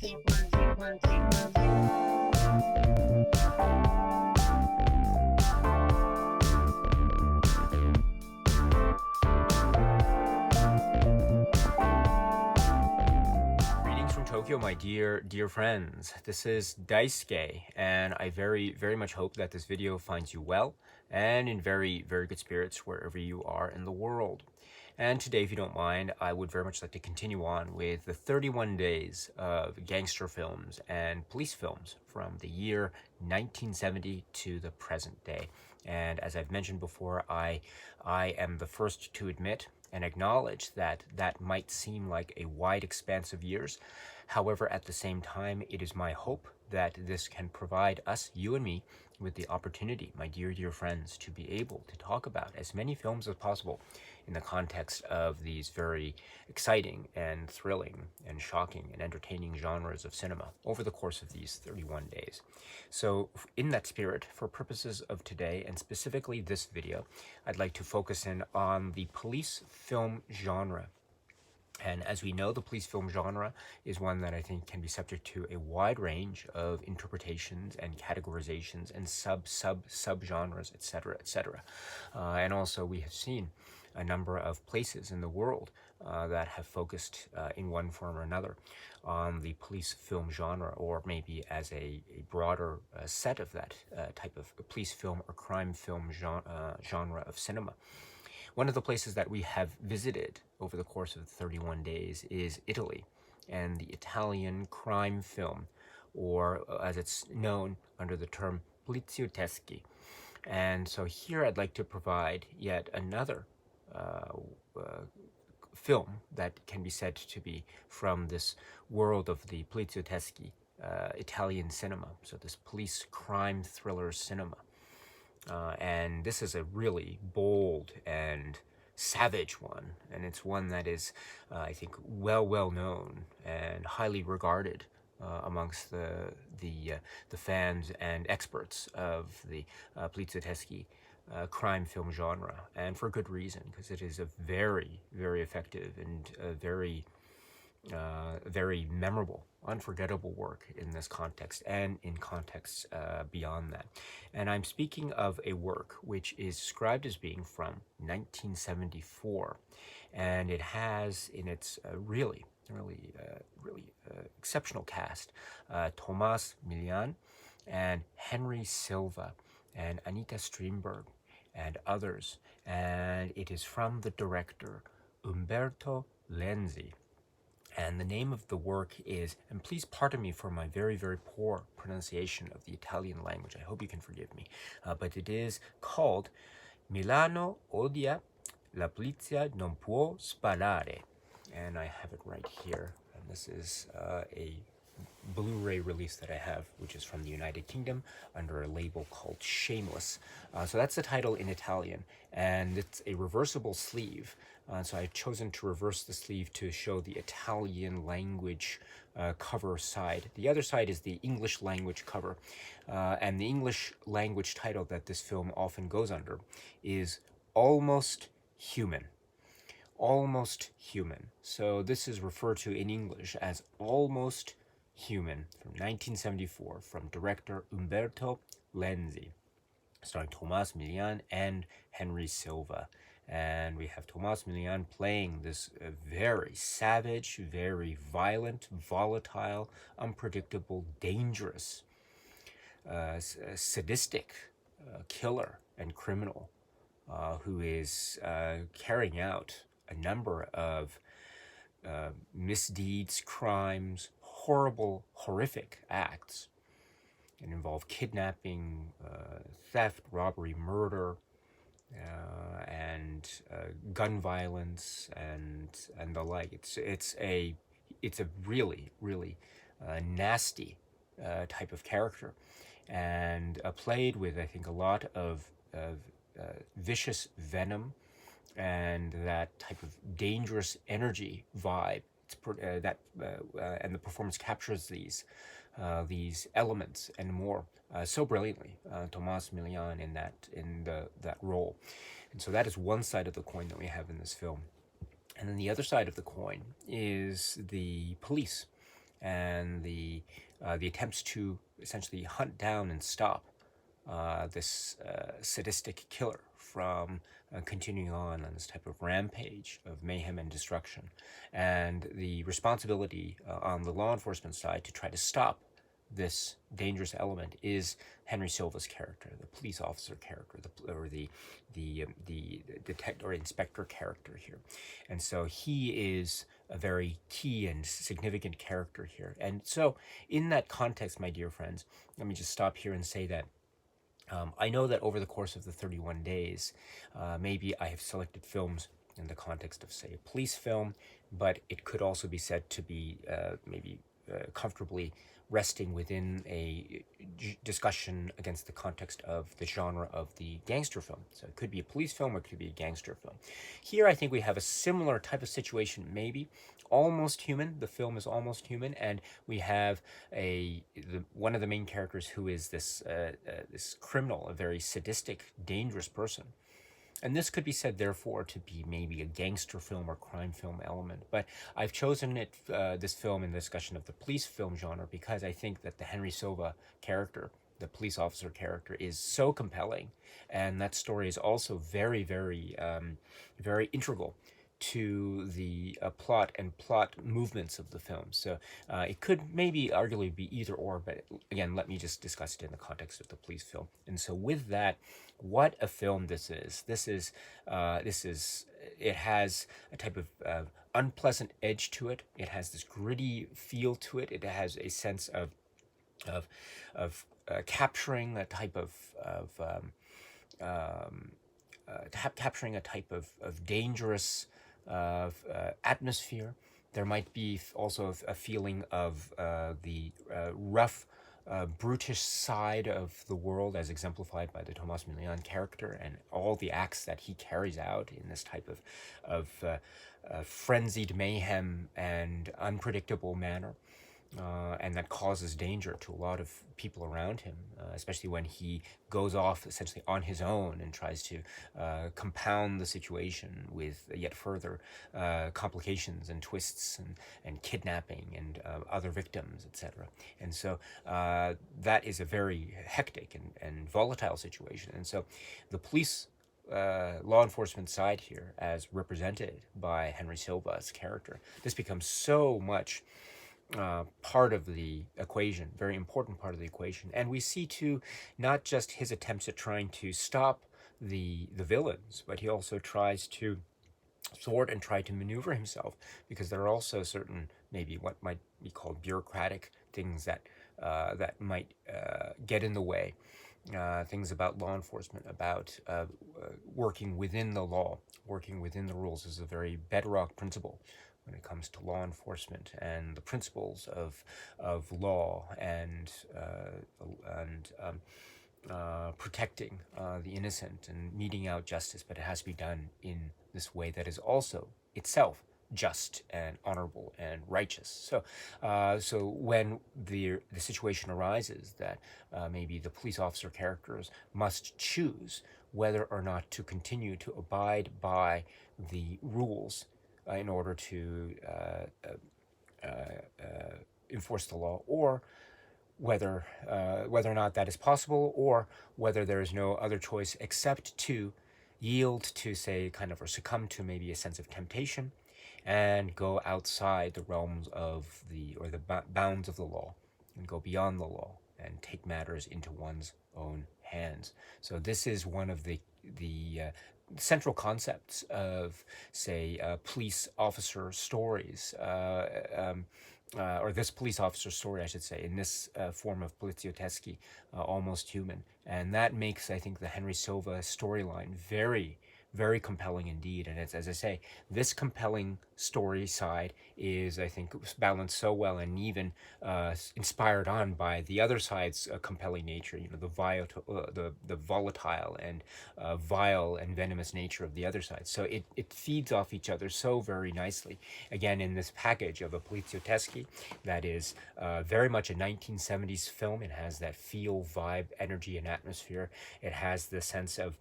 Tokyo, my dear friends. This is Daisuke, and I very much hope that this video finds you well and in very good spirits wherever you are in the world. And today, if you don't mind, I would very much like to continue on with the 31 days of gangster films and police films from the year 1970 to the present day. And as I've mentioned before, I am the first to admit and acknowledge that that might seem like a wide expanse of years. However, at the same time, it is my hope that this can provide us, you and me, with the opportunity, my dear friends, to be able to talk about as many films as possible in the context of these very exciting and thrilling and shocking and entertaining genres of cinema over the course of these 31 days. So in that spirit, for purposes of today, and specifically this video, I'd like to focus in on the police film genre. And as we know, the police film genre is one that I think can be subject to a wide range of interpretations and categorizations and sub-genres, etc., etc. And also we have seen a number of places in the world that have focused in one form or another on the police film genre, or maybe as a broader set of that type of police film or crime film genre of cinema. One of the places that we have visited over the course of 31 days is Italy, and the Italian crime film, or as it's known under the term poliziotteschi. And so here I'd like to provide yet another film that can be said to be from this world of the poliziotteschi Italian cinema, so this police crime thriller cinema. And this is a really bold and savage one, and it's one that is, I think, well known and highly regarded amongst the fans and experts of the poliziotteschi crime film genre, and for good reason, because it is a very effective and very memorable, unforgettable work in this context and in contexts beyond that. And I'm speaking of a work which is described as being from 1974, and it has in its really exceptional cast Tomas Milian and Henry Silva and Anita Strindberg and others, and it is from the director Umberto Lenzi. And the name of the work is, and please pardon me for my very poor pronunciation of the Italian language, I hope you can forgive me, but it is called Milano odia, la polizia non può sparare. And I have it right here, and this is a Blu-ray release that I have, which is from the United Kingdom under a label called Shameless. So that's the title in Italian, and it's a reversible sleeve. So I've chosen to reverse the sleeve to show the Italian language cover side. The other side is the English language cover. And the English language title that this film often goes under is Almost Human. Almost Human. So this is referred to in English as Almost Human from 1974 from director Umberto Lenzi, starring Tomas Milian and Henry Silva. And we have Tomas Milian playing this very savage, very violent, volatile, unpredictable, dangerous, sadistic killer and criminal who is carrying out a number of misdeeds, crimes, horrible, horrific acts, and involve kidnapping, theft, robbery, murder, and gun violence, and the like. It's a really nasty type of character, and played with, I think, a lot of vicious venom and that type of dangerous energy vibe. And the performance captures these elements and more so brilliantly. Tomas Milian in that role, and so that is one side of the coin that we have in this film. And then the other side of the coin is the police, and the attempts to essentially hunt down and stop this sadistic killer from continuing on this type of rampage of mayhem and destruction, and the responsibility on the law enforcement side to try to stop this dangerous element is Henry Silva's character, the police officer character, the detective or inspector character here, and so he is a very key and significant character here. And so, in that context, my dear friends, let me just stop here and say that I know that over the course of the 31 days, maybe I have selected films in the context of, say, a police film, but it could also be said to be maybe comfortably resting within a discussion against the context of the genre of the gangster film. So it could be a police film or it could be a gangster film. Here I think we have a similar type of situation, maybe almost human. The film is almost human, and we have one of the main characters who is this criminal, a very sadistic, dangerous person. And this could be said, therefore, to be maybe a gangster film or crime film element. But I've chosen this film in the discussion of the police film genre because I think that the Henry Silva character, the police officer character, is so compelling. And that story is also very, very, very integral to the plot and plot movements of the film. So it could maybe arguably be either or, but again, let me just discuss it in the context of the police film. And so with that, what a film this is. It has a type of unpleasant edge to it. It has this gritty feel to it. It has a sense of capturing a type of capturing a type of dangerous atmosphere. There might be also a feeling of the rough, brutish side of the world, as exemplified by the Tomas Milian character and all the acts that he carries out in this type of frenzied mayhem and unpredictable manner. And that causes danger to a lot of people around him, especially when he goes off essentially on his own and tries to compound the situation with yet further complications and twists and kidnapping and other victims, etc. And so that is a very hectic and volatile situation. And so the police law enforcement side here, as represented by Henry Silva's character, this becomes so much part of the equation, very important part of the equation. And we see too, not just his attempts at trying to stop the villains, but he also tries to thwart and try to maneuver himself, because there are also certain, maybe what might be called bureaucratic things that might get in the way. Things about law enforcement, about working within the law, working within the rules is a very bedrock principle when it comes to law enforcement and the principles of law and protecting the innocent and meting out justice, but it has to be done in this way that is also itself just and honorable and righteous. So when the situation arises that maybe the police officer characters must choose whether or not to continue to abide by the rules in order to enforce the law, or whether or not that is possible, or whether there is no other choice except to yield to, say, kind of, or succumb to maybe a sense of temptation and go outside the realms of the bounds of the law and go beyond the law and take matters into one's own hands. So this is one of the central concepts of, say, police officer stories, or this police officer story, I should say, in this form of poliziotteschi, almost human. And that makes, I think, the Henry Silva storyline very, very compelling indeed. And it's, as I say, this compelling story side is, I think, balanced so well and even inspired on by the other side's compelling nature, the volatile and vile and venomous nature of the other side. So it feeds off each other so very nicely. Again, in this package of a poliziotteschi that is very much a 1970s film. It has that feel, vibe, energy, and atmosphere. It has the sense of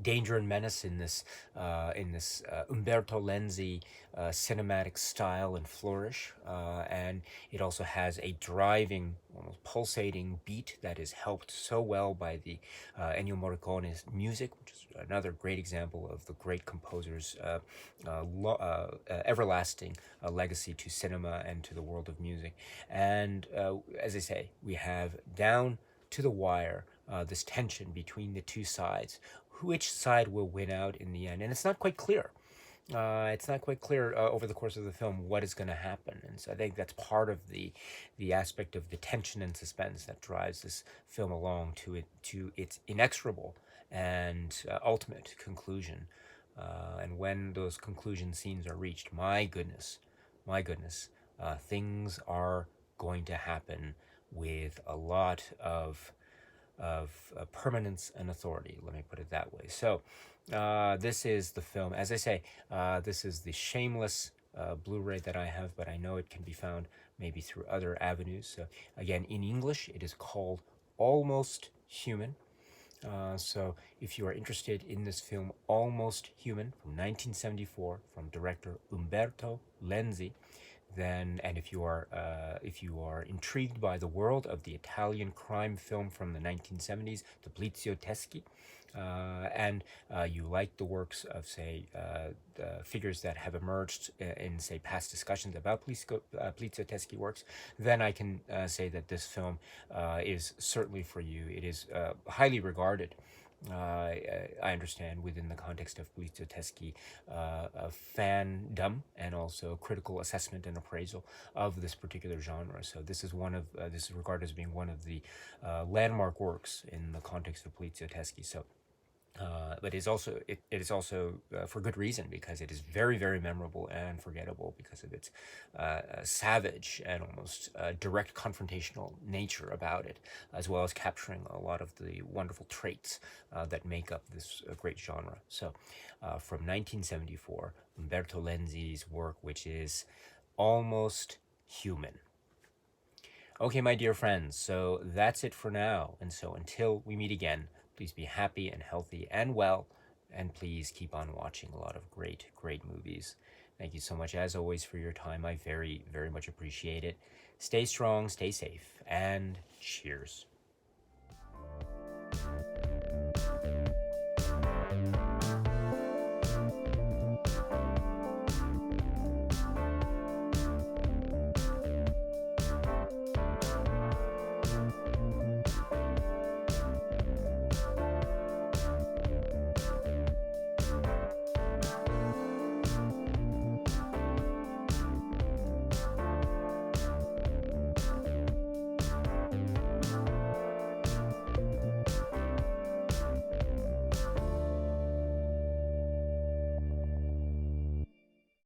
danger and menace in this Umberto Lenzi cinematic style and flourish, and it also has a driving, almost pulsating beat that is helped so well by the Ennio Morricone's music, which is another great example of the great composer's everlasting legacy to cinema and to the world of music. And as I say, we have down to the wire this tension between the two sides, which side will win out in the end. And it's not quite clear. It's not quite clear over the course of the film what is going to happen, and so I think that's part of the aspect of the tension and suspense that drives this film along to its inexorable and ultimate conclusion. And when those conclusion scenes are reached, my goodness, things are going to happen with a lot of permanence and authority. Let me put it that way. So, this is the film. As I say, this is the shameless Blu-ray that I have, but I know it can be found maybe through other avenues. So, again, in English, it is called Almost Human. So, if you are interested in this film, Almost Human, from 1974, from director Umberto Lenzi, then, and if you are intrigued by the world of the Italian crime film from the 1970s, the Poliziotteschi, and you like the works of, say, the figures that have emerged in, say, past discussions about Poliziotteschi works, then I can say that this film is certainly for you. It is highly regarded, I understand, within the context of Poliziotteschi fandom and also critical assessment and appraisal of this particular genre. So this is this is regarded as being one of the landmark works in the context of Poliziotteschi. So but it is also for good reason, because it is very, very memorable and unforgettable because of its savage and almost direct confrontational nature about it, as well as capturing a lot of the wonderful traits that make up this great genre. So, from 1974, Umberto Lenzi's work, which is Almost Human. Okay, my dear friends, so that's it for now. And so until we meet again, please be happy and healthy and well, and please keep on watching a lot of great, great movies. Thank you so much, as always, for your time. I very, very much appreciate it. Stay strong, stay safe, and cheers.